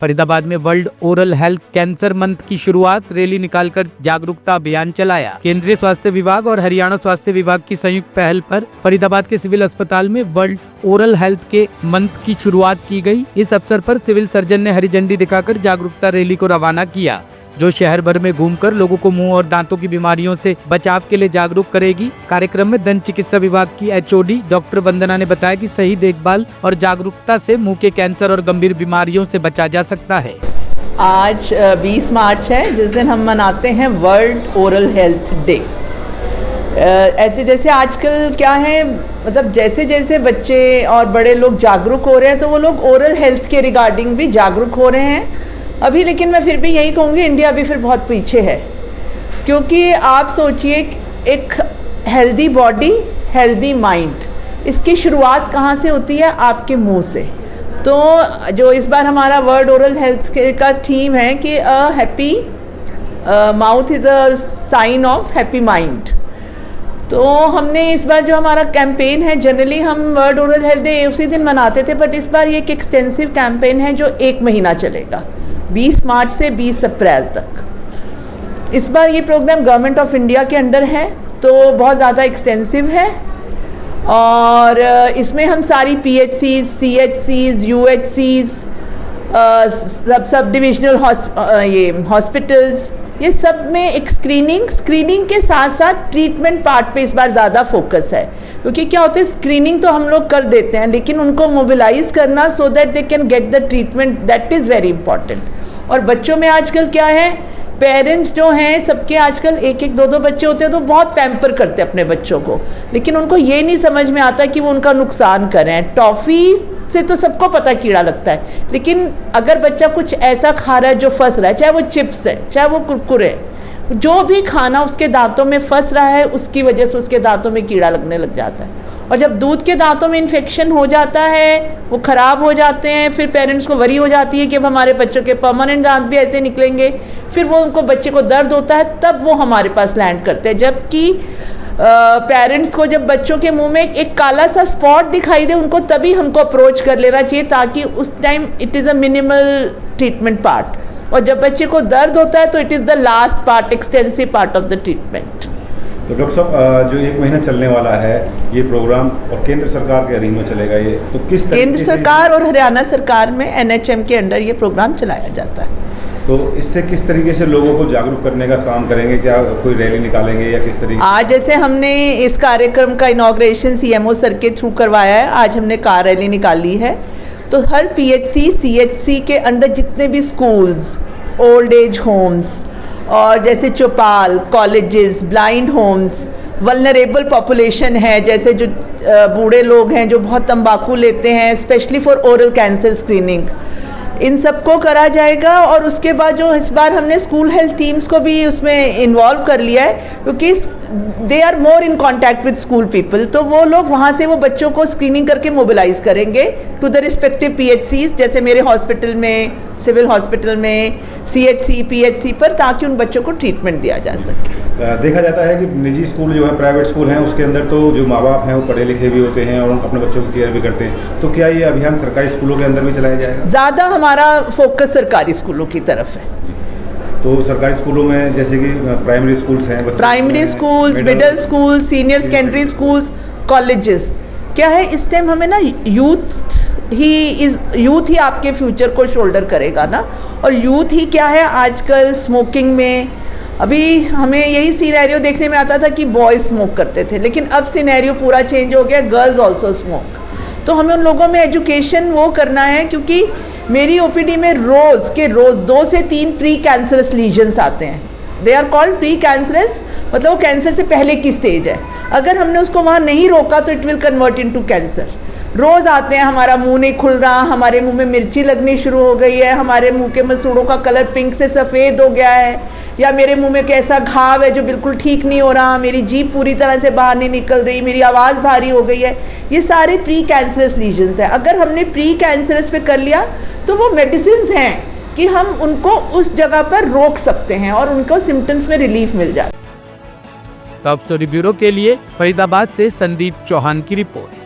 फरीदाबाद में world oral health cancer month की शुरुआत, रैली निकालकर जागरूकता अभियान चलाया। केंद्रीय स्वास्थ्य विभाग और हरियाणा स्वास्थ्य विभाग की संयुक्त पहल पर फरीदाबाद के सिविल अस्पताल में वर्ल्ड ओरल हेल्थ के मंथ की शुरुआत की गई। इस अवसर पर सिविल सर्जन ने हरी झंडी दिखाकर जागरूकता रैली को रवाना किया, जो शहर भर में घूमकर लोगों को मुंह और दांतों की बीमारियों से बचाव के लिए जागरूक करेगी। कार्यक्रम में दंत चिकित्सा विभाग की HOD डॉक्टर वंदना ने बताया कि सही देखभाल और जागरूकता से मुंह के कैंसर और गंभीर बीमारियों से बचा जा सकता है। आज 20 मार्च है, जिस दिन हम मनाते हैं वर्ल्ड ओरल हेल्थ डे। ऐसे जैसे आजकल क्या है, मतलब जैसे जैसे बच्चे और बड़े लोग जागरूक हो रहे हैं, तो वो लोग ओरल हेल्थ के रिगार्डिंग भी जागरूक हो रहे हैं अभी। लेकिन मैं फिर भी यही कहूँगी, इंडिया अभी फिर बहुत पीछे है, क्योंकि आप सोचिए एक हेल्दी बॉडी हेल्दी माइंड, इसकी शुरुआत कहाँ से होती है? आपके मुंह से। तो जो इस बार हमारा वर्ल्ड ओरल हेल्थ का थीम है कि a happy mouth is a sign of happy mind. तो हमने इस बार जो हमारा कैंपेन है, जनरली हम वर्ल्ड ओरल हेल्थ डे उसी दिन मनाते थे, बट इस बार ये एक एक्सटेंसिव कैंपेन है जो 1 महीना चलेगा, 20 मार्च से 20 अप्रैल तक। इस बार ये प्रोग्राम गवर्नमेंट ऑफ इंडिया के अंडर है, तो बहुत ज़्यादा एक्सटेंसिव है। और इसमें हम सारी PHCs, CHCs, UHCs, sub divisional hospitals, ये सब में एक स्क्रीनिंग के साथ साथ ट्रीटमेंट पार्ट पे इस बार ज़्यादा फोकस है। क्योंकि क्या होता है, स्क्रीनिंग तो हम लोग कर देते हैं, लेकिन उनको मोबिलाइज करना so that they can get the treatment, that is very important. और बच्चों में आजकल क्या है, पेरेंट्स जो हैं सबके आजकल 1-1, 2-2 बच्चे होते हैं, तो बहुत पैम्पर करते हैं अपने बच्चों को, लेकिन उनको ये नहीं समझ में आता कि वो उनका नुकसान करें। टॉफ़ी से तो सबको पता कीड़ा लगता है, लेकिन अगर बच्चा कुछ ऐसा खा रहा है जो फंस रहा है, चाहे वो चिप्स है, चाहे वो कुरकुरे, जो भी खाना उसके दांतों में फंस रहा है, उसकी वजह से उसके दांतों में कीड़ा लगने लग जाता है। और जब दूध के दांतों में इन्फेक्शन हो जाता है, वो ख़राब हो जाते हैं, फिर पेरेंट्स को वरी हो जाती है कि अब हमारे बच्चों के परमानेंट दांत भी ऐसे निकलेंगे। फिर वो उनको बच्चे को दर्द होता है, तब वो हमारे पास लैंड करते हैं। जबकि पेरेंट्स को जब बच्चों के मुंह में एक काला सा स्पॉट दिखाई दे, उनको तभी हमको अप्रोच कर लेना चाहिए, ताकि उस time it is a minimal treatment part. और जब बच्चे को दर्द होता है तो it is the last part, extensive part of the treatment. तो डॉक्टर साहब, जो 1 महीना चलने वाला है ये प्रोग्राम, और केंद्र सरकार के अधीन में चलेगा ये, तो किस तरीके केंद्र सरकार और हरियाणा सरकार में NHM के अंडर ये प्रोग्राम चलाया जाता है। तो इससे किस तरीके से लोगों को जागरूक करने का काम करेंगे? क्या कोई रैली निकालेंगे या किस तरीके? आज जैसे हमने इस कार्यक्रम का इनॉग्रेशन CMO सर के थ्रू करवाया है, आज हमने कार रैली निकाली है। तो हर PHC, CHC के अंडर जितने भी स्कूल्स, ओल्ड एज होम्स, और जैसे चौपाल, colleges, blind homes, vulnerable population है, जैसे जो बूढ़े लोग हैं जो बहुत तंबाकू लेते हैं, specially for oral cancer screening, इन सबको करा जाएगा। और उसके बाद जो इस बार हमने स्कूल हेल्थ टीम्स को भी उसमें इन्वॉल्व कर लिया है, क्योंकि they are more in contact with school people, तो वो लोग वहाँ से वो बच्चों को स्क्रीनिंग करके मोबिलाइज करेंगे टू द रिस्पेक्टिव PHCs, जैसे मेरे हॉस्पिटल में, सिविल हॉस्पिटल में, CHC, PHC पर, ताकि उन बच्चों को ट्रीटमेंट दिया जा सके। देखा जाता है कि निजी स्कूल जो है, प्राइवेट स्कूल हैं, उसके अंदर तो जो माँ बाप हैं वो पढ़े लिखे भी होते हैं और अपने बच्चों की केयर भी करते हैं। तो क्या ये अभियान सरकारी स्कूलों के अंदर भी चलाया जाएगा? ज़्यादा हमारा फोकस सरकारी स्कूलों की तरफ है। तो सरकारी स्कूलों में जैसे कि प्राइमरी स्कूल्स हैं, primary schools, middle school, senior secondary schools, colleges, क्या है इस टाइम हमें ना यूथ ही आपके फ्यूचर को शोल्डर करेगा ना। और यूथ ही क्या है, आजकल स्मोकिंग में, अभी हमें यही सिनेरियो देखने में आता था कि बॉयज़ स्मोक करते थे, लेकिन अब सिनेरियो पूरा चेंज हो गया, गर्ल्स ऑल्सो स्मोक। तो हमें उन लोगों में एजुकेशन वो करना है, क्योंकि मेरी OPD में रोज़ 2 से 3 प्री कैंसरस लीजन्स आते हैं। They are called pre cancerous, मतलब वो कैंसर से पहले की स्टेज है। अगर हमने उसको वहाँ नहीं रोका तो it will convert into cancer. रोज़ आते हैं, हमारा मुंह नहीं खुल रहा, हमारे मुंह में मिर्ची लगनी शुरू हो गई है, हमारे मुंह के मसूड़ों का कलर पिंक से सफ़ेद हो गया है, या मेरे मुंह में कैसा घाव है जो बिल्कुल ठीक नहीं हो रहा, मेरी जीभ पूरी तरह से बाहर नहीं निकल रही, मेरी आवाज़ भारी हो गई है। ये सारे प्री कैंसरस लीजन्स हैं। अगर हमने प्री कैंसरस पे कर लिया तो वो मेडिसिन हैं कि हम उनको उस जगह पर रोक सकते हैं और उनको सिम्टम्स में रिलीफ मिल जाए। टॉप स्टोरी ब्यूरो के लिए फरीदाबाद से संदीप चौहान की रिपोर्ट।